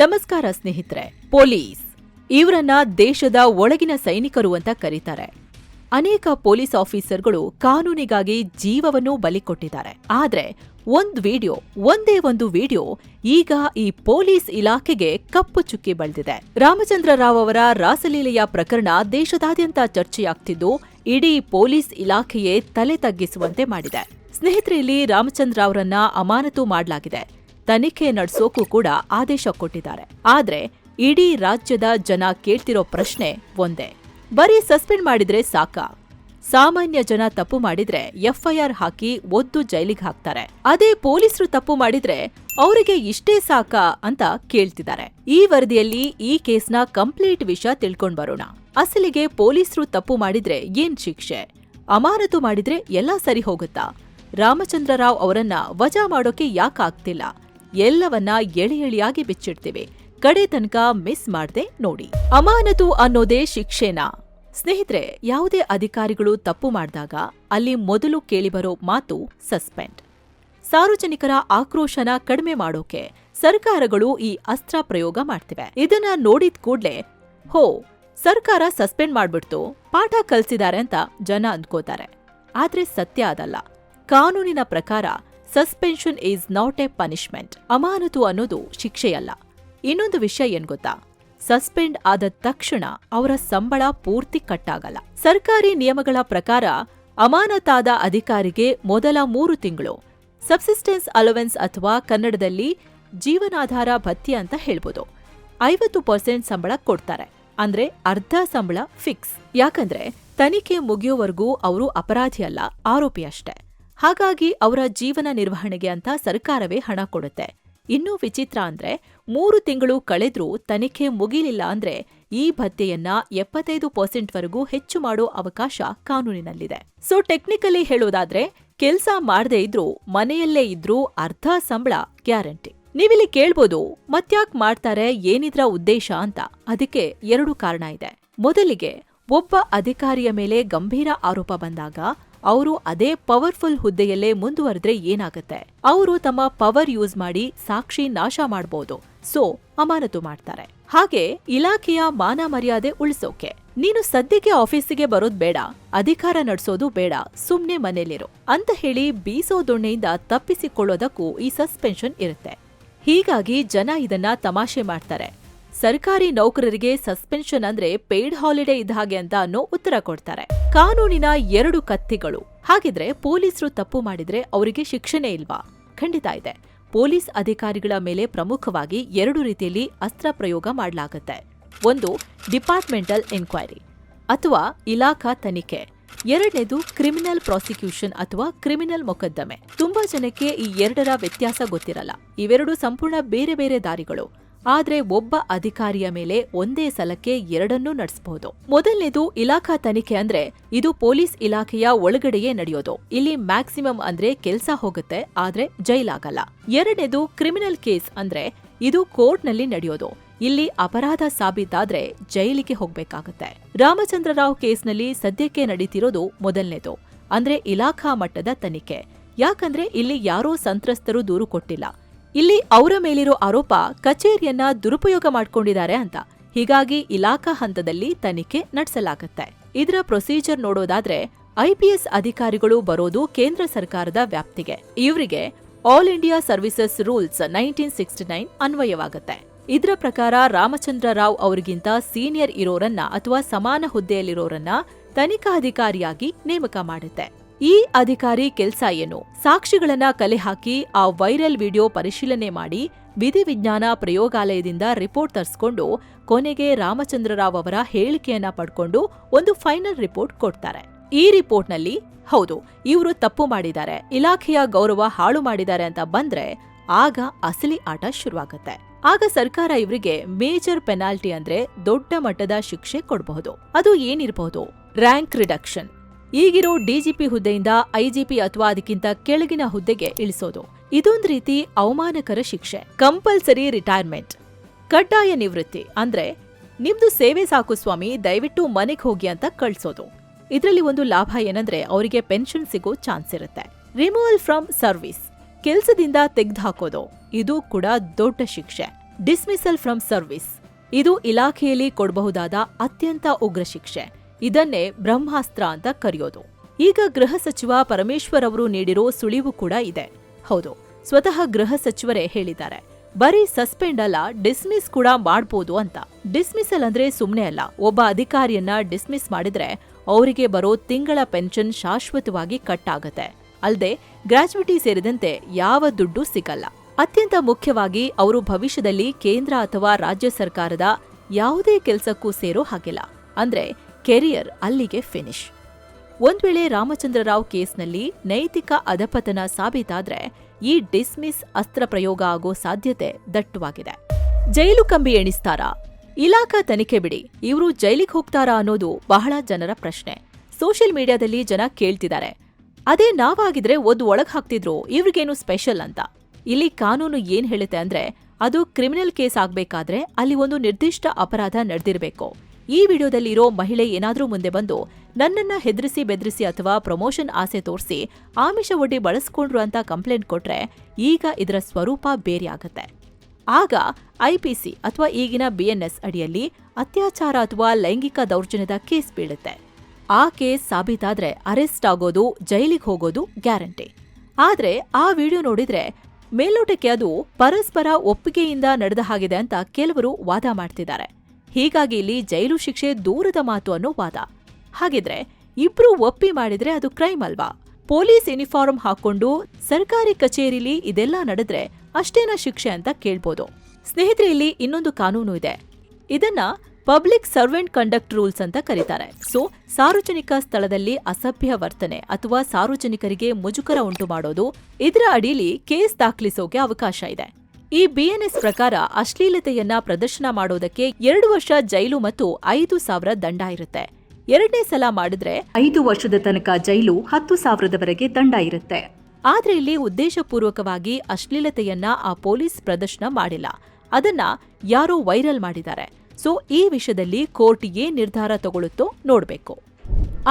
ನಮಸ್ಕಾರ ಸ್ನೇಹಿತರೆ. ಪೊಲೀಸ್ ಇವರನ್ನ ದೇಶದ ಒಳಗಿನ ಸೈನಿಕರು ಅಂತ ಕರೀತಾರೆ. ಅನೇಕ ಪೊಲೀಸ್ ಆಫೀಸರ್ಗಳು ಕಾನೂನಿಗಾಗಿ ಜೀವವನ್ನು ಬಲಿ ಕೊಟ್ಟಿದ್ದಾರೆ. ಆದ್ರೆ ಒಂದೇ ಒಂದು ವಿಡಿಯೋ ಈಗ ಈ ಪೊಲೀಸ್ ಇಲಾಖೆಗೆ ಕಪ್ಪು ಚುಕ್ಕಿ ಬಳಿದಿದೆ. ರಾಮಚಂದ್ರ ರಾವ್ ಅವರ ರಾಸಲೀಲೆಯ ಪ್ರಕರಣ ದೇಶದಾದ್ಯಂತ ಚರ್ಚೆಯಾಗ್ತಿದ್ದು ಇಡೀ ಪೊಲೀಸ್ ಇಲಾಖೆಯೇ ತಲೆ ತಗ್ಗಿಸುವಂತೆ ಮಾಡಿದೆ. ಸ್ನೇಹಿತರೆ, ಇಲ್ಲಿ ರಾಮಚಂದ್ರ ಅವರನ್ನ ಅಮಾನತು ಮಾಡಲಾಗಿದೆ. ತನಿಖೆ ನಡೆಸೋಕು ಕೂಡ ಆದೇಶ ಕೊಟ್ಟಿದ್ದಾರೆ. ಆದ್ರೆ ಇಡೀ ರಾಜ್ಯದ ಜನ ಕೇಳ್ತಿರೋ ಪ್ರಶ್ನೆ ಒಂದೇ, ಬರೀ ಸಸ್ಪೆಂಡ್ ಮಾಡಿದ್ರೆ ಸಾಕಾ? ಸಾಮಾನ್ಯ ಜನ ತಪ್ಪು ಮಾಡಿದ್ರೆ ಎಫ್ಐಆರ್ ಹಾಕಿ ಒದ್ದು ಜೈಲಿಗೆ ಹಾಕ್ತಾರೆ. ಅದೇ ಪೊಲೀಸರು ತಪ್ಪು ಮಾಡಿದ್ರೆ ಅವರಿಗೆ ಇಷ್ಟೇ ಸಾಕಾ ಅಂತ ಕೇಳ್ತಿದ್ದಾರೆ. ಈ ವರದಿಯಲ್ಲಿ ಈ ಕೇಸ್ನ ಕಂಪ್ಲೀಟ್ ವಿಷಯ ತಿಳ್ಕೊಂಡ್ ಬರೋಣ. ಅಸಲಿಗೆ ಪೊಲೀಸರು ತಪ್ಪು ಮಾಡಿದ್ರೆ ಏನ್ ಶಿಕ್ಷೆ? ಅಮಾನತು ಮಾಡಿದ್ರೆ ಎಲ್ಲ ಸರಿ ಹೋಗುತ್ತಾ? ರಾಮಚಂದ್ರ ರಾವ್ ಅವರನ್ನ ವಜಾ ಮಾಡೋಕೆ ಯಾಕಾಗ್ತಿಲ್ಲ? ಎಲ್ಲವನ್ನ ಎಳೆಯಾಗಿ ಬಿಚ್ಚಿಡ್ತೀವಿ. ಕಡೆ ತನಕ ಮಿಸ್ ಮಾಡದೆ ನೋಡಿ. ಅಮಾನತು ಅನ್ನೋದೇ ಶಿಕ್ಷೆನಾ? ಸ್ನೇಹಿತರೆ, ಯಾವುದೇ ಅಧಿಕಾರಿಗಳು ತಪ್ಪು ಮಾಡಿದಾಗ ಅಲ್ಲಿ ಮೊದಲು ಕೇಳಿಬರೋ ಮಾತು ಸಸ್ಪೆಂಡ್. ಸಾರ್ವಜನಿಕರ ಆಕ್ರೋಶನ ಕಡಿಮೆ ಮಾಡೋಕೆ ಸರ್ಕಾರಗಳು ಈ ಅಸ್ತ್ರ ಪ್ರಯೋಗ ಮಾಡ್ತಿವೆ. ಇದನ್ನ ನೋಡಿದ ಕೂಡ್ಲೆ ಸರ್ಕಾರ ಸಸ್ಪೆಂಡ್ ಮಾಡ್ಬಿಡ್ತು, ಪಾಠ ಕಲ್ಸಿದ್ದಾರೆ ಅಂತ ಜನ ಅಂದ್ಕೋತಾರೆ. ಆದ್ರೆ ಸತ್ಯ ಅದಲ್ಲ. ಕಾನೂನಿನ ಪ್ರಕಾರ suspension is not A punishment. ಅಮಾನತು ಅನ್ನೋದು ಶಿಕ್ಷೆಯಲ್ಲ. ಇನ್ನೊಂದು ವಿಷಯ ಏನ್ ಗೊತ್ತಾ? ಸಸ್ಪೆಂಡ್ ಆದ ತಕ್ಷಣ ಅವರ ಸಂಬಳ ಪೂರ್ತಿ ಕಟ್ಟಾಗಲ್ಲ. ಸರ್ಕಾರಿ ನಿಯಮಗಳ ಪ್ರಕಾರ ಅಮಾನತಾದ ಅಧಿಕಾರಿಗೆ ಮೊದಲ 3 ತಿಂಗಳು ಸಬ್ಸಿಸ್ಟೆನ್ಸ್ ಅಲವೆನ್ಸ್ ಅಥವಾ ಕನ್ನಡದಲ್ಲಿ ಜೀವನಾಧಾರ ಭತ್ಯೆ ಅಂತ ಹೇಳ್ಬೋದು, 50% ಸಂಬಳ ಕೊಡ್ತಾರೆ. ಅಂದ್ರೆ ಅರ್ಧ ಸಂಬಳ ಫಿಕ್ಸ್. ಯಾಕಂದ್ರೆ ತನಿಖೆ ಮುಗಿಯೋವರೆಗೂ ಅವರು ಅಪರಾಧಿ ಅಲ್ಲ, ಆರೋಪಿ ಅಷ್ಟೇ. ಹಾಗಾಗಿ ಅವರ ಜೀವನ ನಿರ್ವಹಣೆಗೆ ಅಂತ ಸರ್ಕಾರವೇ ಹಣ ಕೊಡುತ್ತೆ. ಇನ್ನೂ ವಿಚಿತ್ರ ಅಂದ್ರೆ 3 ತಿಂಗಳು ಕಳೆದ್ರೂ ತನಿಖೆ ಮುಗಿಲಿಲ್ಲ ಅಂದ್ರೆ ಈ ಭತ್ಯೆಯನ್ನ 75% ವರೆಗೂ ಹೆಚ್ಚು ಮಾಡೋ ಅವಕಾಶ ಕಾನೂನಿನಲ್ಲಿದೆ. ಸೊ ಟೆಕ್ನಿಕಲಿ ಹೇಳೋದಾದ್ರೆ ಕೆಲ್ಸ ಮಾಡದೇ ಇದ್ರೂ ಮನೆಯಲ್ಲೇ ಇದ್ರೂ ಅರ್ಧ ಸಂಬಳ ಗ್ಯಾರಂಟಿ. ನೀವಿಲ್ಲಿ ಕೇಳ್ಬೋದು, ಮತ್ಯಾಕ್ ಮಾಡ್ತಾರೆ, ಏನಿದ್ರ ಉದ್ದೇಶ ಅಂತ. ಅದಕ್ಕೆ 2 ಕಾರಣ ಇದೆ. ಮೊದಲಿಗೆ, ಒಬ್ಬ ಅಧಿಕಾರಿಯ ಮೇಲೆ ಗಂಭೀರ ಆರೋಪ ಬಂದಾಗ ಅವರು ಅದೇ ಪವರ್ಫುಲ್ ಹುದ್ದೆಯಲ್ಲೇ ಮುಂದುವರೆದ್ರೆ ಏನಾಗುತ್ತೆ? ಅವರು ತಮ್ಮ ಪವರ್ ಯೂಸ್ ಮಾಡಿ ಸಾಕ್ಷಿ ನಾಶ ಮಾಡಬಹುದು. ಸೊ ಅಮಾನತು ಮಾಡ್ತಾರೆ. ಹಾಗೆ ಇಲಾಖೆಯ ಮಾನ ಮರ್ಯಾದೆ ಉಳಿಸೋಕೆ. ನೀನು ಸದ್ಯಕ್ಕೆ ಆಫೀಸಿಗೆ ಬರೋದ್ ಬೇಡ, ಅಧಿಕಾರ ನಡೆಸೋದು ಬೇಡ, ಸುಮ್ನೆ ಮನೇಲಿರು ಅಂತ ಹೇಳಿ ಬೀಸೋ ದೊಣ್ಣೆಯಿಂದ ತಪ್ಪಿಸಿಕೊಳ್ಳೋದಕ್ಕೂ ಈ ಸಸ್ಪೆನ್ಷನ್ ಇರುತ್ತೆ. ಹೀಗಾಗಿ ಜನ ಇದನ್ನ ತಮಾಷೆ ಮಾಡ್ತಾರೆ. ಸರ್ಕಾರಿ ನೌಕರರಿಗೆ ಸಸ್ಪೆನ್ಷನ್ ಅಂದ್ರೆ ಪೇಯ್ಡ್ ಹಾಲಿಡೇ ಇದ್ದ ಹಾಗೆ ಅಂತ ಅನ್ನೋ ಉತ್ತರ ಕೊಡ್ತಾರೆ. ಕಾನೂನಿನ 2 ಕತ್ತಿಗಳು. ಹಾಗಿದ್ರೆ ಪೊಲೀಸರು ತಪ್ಪು ಮಾಡಿದ್ರೆ ಅವರಿಗೆ ಶಿಕ್ಷೆನೇ ಇಲ್ವಾ? ಖಂಡಿತ ಇದೆ. ಪೊಲೀಸ್ ಅಧಿಕಾರಿಗಳ ಮೇಲೆ ಪ್ರಮುಖವಾಗಿ 2 ರೀತಿಯಲ್ಲಿ ಅಸ್ತ್ರ ಪ್ರಯೋಗ ಮಾಡಲಾಗುತ್ತೆ. ಒಂದು, ಡಿಪಾರ್ಟ್ಮೆಂಟಲ್ ಎನ್ಕ್ವೈರಿ ಅಥವಾ ಇಲಾಖಾ ತನಿಖೆ. 2ನೇದು ಕ್ರಿಮಿನಲ್ ಪ್ರಾಸಿಕ್ಯೂಷನ್ ಅಥವಾ ಕ್ರಿಮಿನಲ್ ಮೊಕದ್ದಮೆ. ತುಂಬಾ ಜನಕ್ಕೆ ಈ 2ರ ವ್ಯತ್ಯಾಸ ಗೊತ್ತಿರಲ್ಲ. ಇವೆರಡು ಸಂಪೂರ್ಣ ಬೇರೆ ಬೇರೆ ದಾರಿಗಳು. ಆದ್ರೆ ಒಬ್ಬ ಅಧಿಕಾರಿಯ ಮೇಲೆ ಒಂದೇ ಸಲಕ್ಕೆ 2ನ್ನೂ ನಡೆಸಬಹುದು. ಮೊದಲನೇದು ಇಲಾಖಾ ತನಿಖೆ ಅಂದ್ರೆ ಇದು ಪೊಲೀಸ್ ಇಲಾಖೆಯ ಒಳಗಡೆಯೇ ನಡೆಯೋದು. ಇಲ್ಲಿ ಮ್ಯಾಕ್ಸಿಮಮ್ ಅಂದ್ರೆ ಕೆಲ್ಸ ಹೋಗುತ್ತೆ, ಆದ್ರೆ ಜೈಲಾಗಲ್ಲ. 2ನೇದು ಕ್ರಿಮಿನಲ್ ಕೇಸ್ ಅಂದ್ರೆ ಇದು ಕೋರ್ಟ್ನಲ್ಲಿ ನಡೆಯೋದು. ಇಲ್ಲಿ ಅಪರಾಧ ಸಾಬೀತಾದ್ರೆ ಜೈಲಿಗೆ ಹೋಗ್ಬೇಕಾಗತ್ತೆ. ರಾಮಚಂದ್ರ ರಾವ್ ಕೇಸ್ನಲ್ಲಿ ಸದ್ಯಕ್ಕೆ ನಡೀತಿರೋದು ಮೊದಲನೇದು, ಅಂದ್ರೆ ಇಲಾಖಾ ಮಟ್ಟದ ತನಿಖೆ. ಯಾಕಂದ್ರೆ ಇಲ್ಲಿ ಯಾರೋ ಸಂತ್ರಸ್ತರು ದೂರು ಕೊಟ್ಟಿಲ್ಲ. ಇಲ್ಲಿ ಅವರ ಮೇಲಿರೋ ಆರೋಪ ಕಚೇರಿಯನ್ನ ದುರುಪಯೋಗ ಮಾಡ್ಕೊಂಡಿದ್ದಾರೆ ಅಂತ. ಹೀಗಾಗಿ ಇಲಾಖಾ ಹಂತದಲ್ಲಿ ತನಿಖೆ ನಡೆಸಲಾಗುತ್ತೆ. ಇದರ ಪ್ರೊಸೀಜರ್ ನೋಡೋದಾದ್ರೆ IPS ಅಧಿಕಾರಿಗಳು ಬರೋದು ಕೇಂದ್ರ ಸರ್ಕಾರದ ವ್ಯಾಪ್ತಿಗೆ. ಇವರಿಗೆ ಆಲ್ ಇಂಡಿಯಾ ಸರ್ವಿಸಸ್ ರೂಲ್ಸ್ 1969 ಅನ್ವಯವಾಗುತ್ತೆ. ಇದರ ಪ್ರಕಾರ ರಾಮಚಂದ್ರ ರಾವ್ ಅವರಿಗಿಂತ ಸೀನಿಯರ್ ಇರೋರನ್ನ ಅಥವಾ ಸಮಾನ ಹುದ್ದೆಯಲ್ಲಿರೋರನ್ನ ತನಿಖಾಧಿಕಾರಿಯಾಗಿ ನೇಮಕ ಮಾಡುತ್ತೆ. ಈ ಅಧಿಕಾರಿ ಕೆಲ್ಸ ಏನು? ಸಾಕ್ಷಿಗಳನ್ನ ಕಲೆ ಹಾಕಿ ಆ ವೈರಲ್ ವಿಡಿಯೋ ಪರಿಶೀಲನೆ ಮಾಡಿ ವಿಧಿವಿಜ್ಞಾನ ಪ್ರಯೋಗಾಲಯದಿಂದ ರಿಪೋರ್ಟ್ ತರಿಸಿಕೊಂಡು ಕೊನೆಗೆ ರಾಮಚಂದ್ರ ರಾವ್ ಅವರ ಹೇಳಿಕೆಯನ್ನ ಪಡ್ಕೊಂಡು ಒಂದು ಫೈನಲ್ ರಿಪೋರ್ಟ್ ಕೊಡ್ತಾರೆ. ಈ ರಿಪೋರ್ಟ್ನಲ್ಲಿ ಹೌದು, ಇವರು ತಪ್ಪು ಮಾಡಿದ್ದಾರೆ, ಇಲಾಖೆಯ ಗೌರವ ಹಾಳು ಮಾಡಿದ್ದಾರೆ ಅಂತ ಬಂದ್ರೆ ಆಗ ಅಸಲಿ ಆಟ ಶುರುವಾಗುತ್ತೆ. ಆಗ ಸರ್ಕಾರ ಇವರಿಗೆ ಮೇಜರ್ ಪೆನಾಲ್ಟಿ ಅಂದ್ರೆ ದೊಡ್ಡ ಮಟ್ಟದ ಶಿಕ್ಷೆ ಕೊಡಬಹುದು. ಅದು ಏನಿರಬಹುದು? Rank reduction. ಈಗಿರೋ DGP ಹುದ್ದೆಯಿಂದ IGP ಅಥವಾ ಅದಕ್ಕಿಂತ ಕೆಳಗಿನ ಹುದ್ದೆಗೆ ಇಳಿಸೋದು. ಇದೊಂದು ರೀತಿ ಅವಮಾನಕರ ಶಿಕ್ಷೆ. ಕಂಪಲ್ಸರಿ ರಿಟೈರ್ಮೆಂಟ್, ಕಡ್ಡಾಯ ನಿವೃತ್ತಿ. ಅಂದ್ರೆ ನಿಮ್ದು ಸೇವೆ ಸಾಕು ಸ್ವಾಮಿ, ದಯವಿಟ್ಟು ಮನೆಗೆ ಹೋಗಿ ಅಂತ ಕಳ್ಸೋದು. ಇದರಲ್ಲಿ ಒಂದು ಲಾಭ ಏನಂದ್ರೆ ಅವರಿಗೆ ಪೆನ್ಷನ್ ಸಿಗೋ ಚಾನ್ಸ್ ಇರುತ್ತೆ. ರಿಮೂವಲ್ ಫ್ರಮ್ ಸರ್ವಿಸ್, ಕೆಲ್ಸದಿಂದ ತೆಗೆದುಹಾಕೋದು. ಇದು ಕೂಡ ದೊಡ್ಡ ಶಿಕ್ಷೆ. Dismissal from service. ಇದು ಇಲಾಖೆಯಲ್ಲಿ ಕೊಡಬಹುದಾದ ಅತ್ಯಂತ ಉಗ್ರ ಶಿಕ್ಷೆ. ಇದನ್ನೇ ಬ್ರಹ್ಮಾಸ್ತ್ರ ಅಂತ ಕರೆಯೋದು. ಈಗ ಗೃಹ ಸಚಿವ ಪರಮೇಶ್ವರ್ ಅವರು ನೀಡಿರೋ ಸುಳಿವು ಕೂಡ ಇದೆ. ಹೌದು, ಸ್ವತಃ ಗೃಹ ಸಚಿವರೇ ಹೇಳಿದ್ದಾರೆ, ಬರೀ ಸಸ್ಪೆಂಡ್ ಅಲ್ಲ, ಡಿಸ್ಮಿಸ್ ಕೂಡ ಮಾಡ್ಬೋದು ಅಂತ. ಡಿಸ್ಮಿಸಲ್ ಅಂದ್ರೆ ಸುಮ್ನೆ ಅಲ್ಲ. ಒಬ್ಬ ಅಧಿಕಾರಿಯನ್ನ ಡಿಸ್ಮಿಸ್ ಮಾಡಿದ್ರೆ ಅವರಿಗೆ ಬರೋ ತಿಂಗಳ ಪೆನ್ಷನ್ ಶಾಶ್ವತವಾಗಿ ಕಟ್ ಆಗತ್ತೆ. ಅಲ್ಲದೆ ಗ್ರಾಚ್ಯುಟಿ ಸೇರಿದಂತೆ ಯಾವ ದುಡ್ಡು ಸಿಗಲ್ಲ. ಅತ್ಯಂತ ಮುಖ್ಯವಾಗಿ ಅವರು ಭವಿಷ್ಯದಲ್ಲಿ ಕೇಂದ್ರ ಅಥವಾ ರಾಜ್ಯ ಸರ್ಕಾರದ ಯಾವುದೇ ಕೆಲಸಕ್ಕೂ ಸೇರೋ ಹಾಗಿಲ್ಲ. ಅಂದ್ರೆ ಕೆರಿಯರ್ ಅಲ್ಲಿಗೆ ಫಿನಿಶ್. ಒಂದ್ ವೇಳೆ ರಾಮಚಂದ್ರರಾವ್ ಕೇಸ್ನಲ್ಲಿ ನೈತಿಕ ಅಧಪತನ ಸಾಬೀತಾದ್ರೆ ಈ ಡಿಸ್ಮಿಸ್ ಅಸ್ತ್ರ ಪ್ರಯೋಗ ಆಗೋ ಸಾಧ್ಯತೆ ದಟ್ಟವಾಗಿದೆ. ಜೈಲು ಕಂಬಿ ಎಣಿಸ್ತಾರಾ? ಇಲಾಖಾ ತನಿಖೆ ಬಿಡಿ, ಇವರು ಜೈಲಿಗೆ ಹೋಗ್ತಾರಾ ಅನ್ನೋದು ಬಹಳ ಜನರ ಪ್ರಶ್ನೆ. ಸೋಷಿಯಲ್ ಮೀಡಿಯಾದಲ್ಲಿ ಜನ ಕೇಳ್ತಿದ್ದಾರೆ, ಅದೇ ನಾವಾಗಿದ್ರೆ ಒಳಗ್ ಹಾಕ್ತಿದ್ರು, ಇವ್ರಿಗೇನು ಸ್ಪೆಷಲ್ ಅಂತ. ಇಲ್ಲಿ ಕಾನೂನು ಏನ್ ಹೇಳುತ್ತೆ ಅಂದ್ರೆ, ಅದು ಕ್ರಿಮಿನಲ್ ಕೇಸ್ ಆಗ್ಬೇಕಾದ್ರೆ ಅಲ್ಲಿ ಒಂದು ನಿರ್ದಿಷ್ಟ ಅಪರಾಧ ನಡೆದಿರ್ಬೇಕು. ಈ ವಿಡಿಯೋದಲ್ಲಿ ಇರೋ ಮಹಿಳೆ ಏನಾದ್ರೂ ಮುಂದೆ ಬಂದು ನನ್ನನ್ನ ಹೆದರಿಸಿ ಬೆದರಿಸಿ ಅಥವಾ ಪ್ರಮೋಷನ್ ಆಸೆ ತೋರಿಸಿ ಆಮಿಷ ಒಡ್ಡಿ ಬಳಸ್ಕೊಂಡ್ರು ಅಂತ ಕಂಪ್ಲೇಂಟ್ ಕೊಟ್ರೆ ಈಗ ಇದರ ಸ್ವರೂಪ ಬೇರೆ ಆಗತ್ತೆ. ಆಗ ಐಪಿಸಿ ಅಥವಾ ಈಗಿನ ಬಿಎನ್ಎಸ್ ಅಡಿಯಲ್ಲಿ ಅತ್ಯಾಚಾರ ಅಥವಾ ಲೈಂಗಿಕ ದೌರ್ಜನ್ಯದ ಕೇಸ್ ಬೀಳುತ್ತೆ. ಆ ಕೇಸ್ ಸಾಬೀತಾದ್ರೆ ಅರೆಸ್ಟ್ ಆಗೋದು, ಜೈಲಿಗೆ ಹೋಗೋದು ಗ್ಯಾರಂಟಿ. ಆದ್ರೆ ಆ ವಿಡಿಯೋ ನೋಡಿದ್ರೆ ಮೇಲ್ನೋಟಕ್ಕೆ ಅದು ಪರಸ್ಪರ ಒಪ್ಪಿಗೆಯಿಂದ ನಡೆದ ಹಾಗಿದೆ ಅಂತ ಕೆಲವರು ವಾದ ಮಾಡ್ತಿದ್ದಾರೆ. ಹೀಗಾಗಿ ಇಲ್ಲಿ ಜೈಲು ಶಿಕ್ಷೆ ದೂರದ ಮಾತು ಅನ್ನೋ ವಾದ. ಹಾಗಿದ್ರೆ ಇಬ್ರು ಒಪ್ಪಿ ಮಾಡಿದ್ರೆ ಅದು ಕ್ರೈಮ್ ಅಲ್ವಾ? ಪೊಲೀಸ್ ಯೂನಿಫಾರ್ಮ್ ಹಾಕೊಂಡು ಸರ್ಕಾರಿ ಕಚೇರಿಲಿ ಇದೆಲ್ಲ ನಡೆದ್ರೆ ಅಷ್ಟೇನಾ ಶಿಕ್ಷೆ ಅಂತ ಕೇಳ್ಬೋದು. ಸ್ನೇಹಿತರೆ, ಇಲ್ಲಿ ಇನ್ನೊಂದು ಕಾನೂನು ಇದೆ. ಇದನ್ನ ಪಬ್ಲಿಕ್ ಸರ್ವೆಂಟ್ ಕಂಡಕ್ಟ್ ರೂಲ್ಸ್ ಅಂತ ಕರೀತಾರೆ. ಸಾರ್ವಜನಿಕ ಸ್ಥಳದಲ್ಲಿ ಅಸಭ್ಯ ವರ್ತನೆ ಅಥವಾ ಸಾರ್ವಜನಿಕರಿಗೆ ಮುಜುಗರ ಉಂಟು ಮಾಡೋದು, ಇದರ ಅಡಿಯಲ್ಲಿ ಕೇಸ್ ದಾಖಲಿಸೋಕೆ ಅವಕಾಶ ಇದೆ. ಈ ಬಿಎನ್ಎಸ್ ಪ್ರಕಾರ ಅಶ್ಲೀಲತೆಯನ್ನ ಪ್ರದರ್ಶನ ಮಾಡೋದಕ್ಕೆ 2 ವರ್ಷ ಜೈಲು ಮತ್ತು 5,000 ದಂಡ ಇರುತ್ತೆ. 2ನೇ ಸಲ ಮಾಡಿದ್ರೆ 5 ವರ್ಷದ ತನಕ ಜೈಲು, 10,000ವರೆಗೆ ದಂಡ ಇರುತ್ತೆ. ಆದ್ರೆ ಇಲ್ಲಿ ಉದ್ದೇಶಪೂರ್ವಕವಾಗಿ ಅಶ್ಲೀಲತೆಯನ್ನ ಆ ಪೊಲೀಸ್ ಪ್ರದರ್ಶನ ಮಾಡಿಲ್ಲ, ಅದನ್ನ ಯಾರೋ ವೈರಲ್ ಮಾಡಿದ್ದಾರೆ. ಈ ವಿಷಯದಲ್ಲಿ ಕೋರ್ಟ್ ಏನ್ ನಿರ್ಧಾರ ತಗೊಳ್ಳುತ್ತೋ ನೋಡ್ಬೇಕು.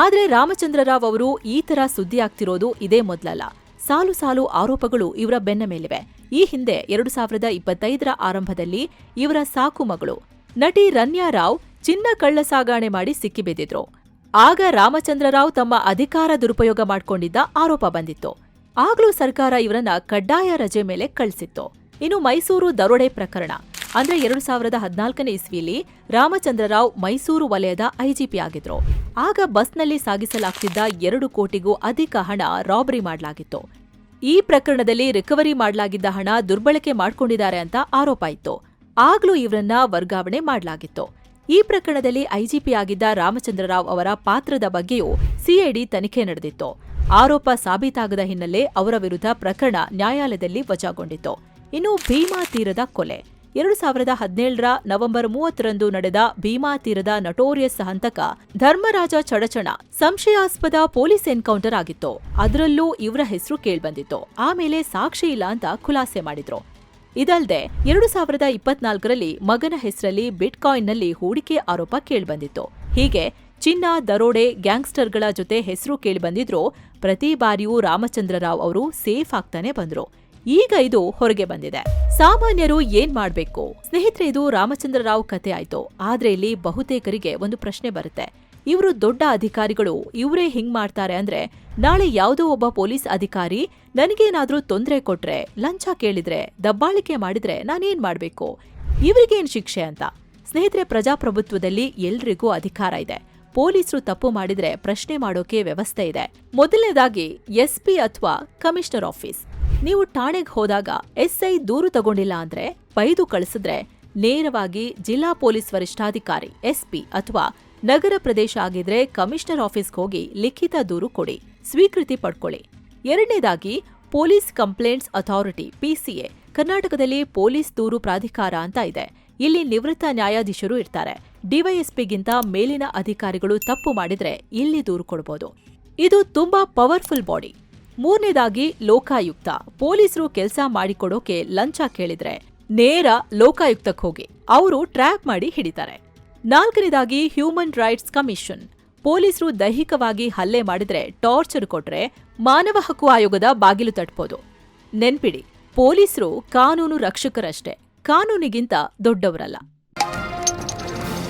ಆದ್ರೆ ರಾಮಚಂದ್ರರಾವ್ ಅವರು ಈ ತರ ಸುದ್ದಿ ಆಗ್ತಿರೋದು ಇದೇ ಮೊದಲಲ್ಲ. ಸಾಲು ಸಾಲು ಆರೋಪಗಳು ಇವರ ಬೆನ್ನ ಮೇಲಿವೆ. ಈ ಹಿಂದೆ 2025ರ ಆರಂಭದಲ್ಲಿ ಇವರ ಸಾಕು ಮಗಳು ನಟಿ ರನ್ಯಾ ರಾವ್ ಚಿನ್ನ ಕಳ್ಳ ಸಾಗಾಣೆ ಮಾಡಿ ಸಿಕ್ಕಿಬಿದ್ದಿದ್ರು. ಆಗ ರಾಮಚಂದ್ರರಾವ್ ತಮ್ಮ ಅಧಿಕಾರ ದುರುಪಯೋಗ ಮಾಡಿಕೊಂಡಿದ್ದ ಆರೋಪ ಬಂದಿತ್ತು. ಆಗ್ಲೂ ಸರ್ಕಾರ ಇವರನ್ನ ಕಡ್ಡಾಯ ರಜೆ ಮೇಲೆ ಕಳಿಸಿತ್ತು. ಇನ್ನು ಮೈಸೂರು ದರೋಡೆ ಪ್ರಕರಣ ಅಂದ್ರೆ 2014ನೇ ಇಸ್ವಿಯಲ್ಲಿ ರಾಮಚಂದ್ರರಾವ್ ಮೈಸೂರು ವಲಯದ ಐಜಿಪಿ ಆಗಿದ್ರು. ಆಗ ಬಸ್ನಲ್ಲಿ ಸಾಗಿಸಲಾಗ್ತಿದ್ದ 2 ಕೋಟಿಗೂ ಅಧಿಕ ಹಣ ರಾಬರಿ ಮಾಡಲಾಗಿತ್ತು. ಈ ಪ್ರಕರಣದಲ್ಲಿ ರಿಕವರಿ ಮಾಡಲಾಗಿದ್ದ ಹಣ ದುರ್ಬಳಕೆ ಮಾಡಿಕೊಂಡಿದ್ದಾರೆ ಅಂತ ಆರೋಪ ಇತ್ತು. ಆಗ್ಲೂ ಇವರನ್ನ ವರ್ಗಾವಣೆ ಮಾಡಲಾಗಿತ್ತು. ಈ ಪ್ರಕರಣದಲ್ಲಿ ಐಜಿಪಿ ಆಗಿದ್ದ ರಾಮಚಂದ್ರರಾವ್ ಅವರ ಪಾತ್ರದ ಬಗ್ಗೆಯೂ ಸಿಐಡಿ ತನಿಖೆ ನಡೆದಿತ್ತು. ಆರೋಪ ಸಾಬೀತಾಗದ ಹಿನ್ನೆಲೆ ಅವರ ವಿರುದ್ಧ ಪ್ರಕರಣ ನ್ಯಾಯಾಲಯದಲ್ಲಿ ವಜಾಗೊಂಡಿತ್ತು. ಇನ್ನು ಭೀಮಾ ತೀರದ ಕೊಲೆ 2017ರ ನವೆಂಬರ್ 30ರಂದು ನಡೆದ ಭೀಮಾ ತೀರದ ನಟೋರಿಯಸ್ ಹಂತಕ ಧರ್ಮರಾಜ ಚಡಚಣ ಸಂಶಯಾಸ್ಪದ ಪೊಲೀಸ್ ಎನ್ಕೌಂಟರ್ ಆಗಿತ್ತು. ಅದರಲ್ಲೂ ಇವರ ಹೆಸರು ಕೇಳ್ಬಂದಿತ್ತು. ಆಮೇಲೆ ಸಾಕ್ಷಿ ಇಲ್ಲ ಅಂತ ಖುಲಾಸೆ ಮಾಡಿದ್ರು. ಇದಲ್ದೆ 2024ರಲ್ಲಿ ಮಗನ ಹೆಸರಲ್ಲಿ ಬಿಟ್ಕಾಯಿನ್ನಲ್ಲಿ ಹೂಡಿಕೆ ಆರೋಪ ಕೇಳ್ಬಂದಿತ್ತು. ಹೀಗೆ ಚಿನ್ನ, ದರೋಡೆ, ಗ್ಯಾಂಗ್ಸ್ಟರ್ಗಳ ಜೊತೆ ಹೆಸರು ಕೇಳಿಬಂದಿದ್ರು. ಪ್ರತಿ ಬಾರಿಯೂ ರಾಮಚಂದ್ರರಾವ್ ಅವರು ಸೇಫ್ ಆಗ್ತಾನೆ ಬಂದ್ರು. ಈಗ ಇದು ಹೊರಗೆ ಬಂದಿದೆ. ಸಾಮಾನ್ಯರು ಏನ್ ಮಾಡ್ಬೇಕು? ಸ್ನೇಹಿತರೆ, ಇದು ರಾಮಚಂದ್ರರಾವ್ ಕತೆ ಆಯ್ತು. ಆದ್ರೆ ಇಲ್ಲಿ ಬಹುತೇಕರಿಗೆ ಒಂದು ಪ್ರಶ್ನೆ ಬರುತ್ತೆ. ಇವರು ದೊಡ್ಡ ಅಧಿಕಾರಿಗಳು, ಇವರೇ ಹಿಂಗ್ ಮಾಡ್ತಾರೆ ಅಂದ್ರೆ ನಾಳೆ ಯಾವುದೋ ಒಬ್ಬ ಪೊಲೀಸ್ ಅಧಿಕಾರಿ ನನಗೇನಾದ್ರೂ ತೊಂದರೆ ಕೊಟ್ರೆ, ಲಂಚ ಕೇಳಿದ್ರೆ, ದಬ್ಬಾಳಿಕೆ ಮಾಡಿದ್ರೆ ನಾನೇನ್ ಮಾಡ್ಬೇಕು? ಇವ್ರಿಗೇನ್ ಶಿಕ್ಷೆ ಅಂತ? ಸ್ನೇಹಿತರೆ, ಪ್ರಜಾಪ್ರಭುತ್ವದಲ್ಲಿ ಎಲ್ರಿಗೂ ಅಧಿಕಾರ ಇದೆ. ಪೊಲೀಸರು ತಪ್ಪು ಮಾಡಿದ್ರೆ ಪ್ರಶ್ನೆ ಮಾಡೋಕೆ ವ್ಯವಸ್ಥೆ ಇದೆ. ಮೊದಲನೇದಾಗಿ ಎಸ್ಪಿ ಅಥವಾ ಕಮಿಷನರ್ ಆಫೀಸ್. ನೀವು ಠಾಣೆಗೆ ಹೋದಾಗ ಎಸ್ಐ ದೂರು ತಗೊಂಡಿಲ್ಲ ಅಂದ್ರೆ, ಬೈದು ಕಳಿಸಿದ್ರೆ ನೇರವಾಗಿ ಜಿಲ್ಲಾ ಪೊಲೀಸ್ ವರಿಷ್ಠಾಧಿಕಾರಿ ಎಸ್ಪಿ ಅಥವಾ ನಗರ ಪ್ರದೇಶ ಆಗಿದ್ರೆ ಕಮಿಷನರ್ ಆಫೀಸ್ಗೆ ಹೋಗಿ ಲಿಖಿತ ದೂರು ಕೊಡಿ, ಸ್ವೀಕೃತಿ ಪಡ್ಕೊಳ್ಳಿ. ಎರಡನೇದಾಗಿ ಪೊಲೀಸ್ ಕಂಪ್ಲೇಂಟ್ಸ್ ಅಥಾರಿಟಿ ಪಿಸಿಎ. ಕರ್ನಾಟಕದಲ್ಲಿ ಪೊಲೀಸ್ ದೂರು ಪ್ರಾಧಿಕಾರ ಅಂತ ಇದೆ. ಇಲ್ಲಿ ನಿವೃತ್ತ ನ್ಯಾಯಾಧೀಶರು ಇರ್ತಾರೆ. ಡಿವೈಎಸ್ಪಿಗಿಂತ ಮೇಲಿನ ಅಧಿಕಾರಿಗಳು ತಪ್ಪು ಮಾಡಿದ್ರೆ ಇಲ್ಲಿ ದೂರು ಕೊಡಬಹುದು. ಇದು ತುಂಬಾ ಪವರ್ಫುಲ್ ಬಾಡಿ. ಮೂರನೇದಾಗಿ ಲೋಕಾಯುಕ್ತ. ಪೊಲೀಸರು ಕೆಲಸ ಮಾಡಿಕೊಡೋಕೆ ಲಂಚ ಕೇಳಿದ್ರೆ ನೇರ ಲೋಕಾಯುಕ್ತಕ್ಕೆ ಹೋಗಿ ಅವರು ಟ್ರ್ಯಾಪ್ ಮಾಡಿ ಹಿಡಿತಾರೆ. ನಾಲ್ಕನೇದಾಗಿ ಹ್ಯೂಮನ್ ರೈಟ್ಸ್ ಕಮಿಷನ್. ಪೊಲೀಸರು ದೈಹಿಕವಾಗಿ ಹಲ್ಲೆ ಮಾಡಿದ್ರೆ, ಟಾರ್ಚರ್ ಕೊಟ್ರೆ ಮಾನವ ಹಕ್ಕು ಆಯೋಗದ ಬಾಗಿಲು ತಟ್ಬೋದು. ನೆನ್ಪಿಡಿ, ಪೊಲೀಸರು ಕಾನೂನು ರಕ್ಷಕರಷ್ಟೇ, ಕಾನೂನಿಗಿಂತ ದೊಡ್ಡವರಲ್ಲ.